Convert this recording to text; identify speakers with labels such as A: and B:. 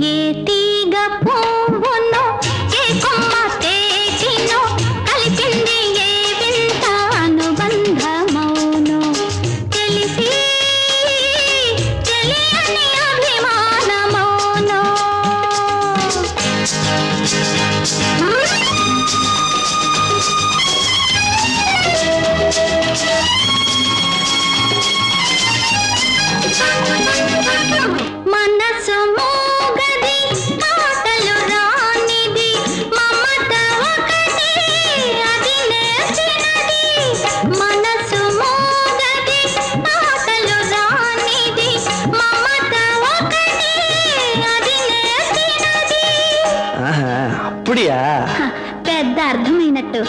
A: ఏ తీగ పువ్వునో ఏ కొమ్మ తేచినో కలిసింది ఏ వింత అనుబంధమౌనో తెలిసి తెలియని అభిమానమౌనో మనసు మోగది మాటలు రానిది మమత ఒకటి అది నేర్చినది మనసు మోగది మాటలు రానిది మమత ఒకటి అది నేర్చినది
B: அப்படியா
A: పెద్ద అర్థమైనట్టు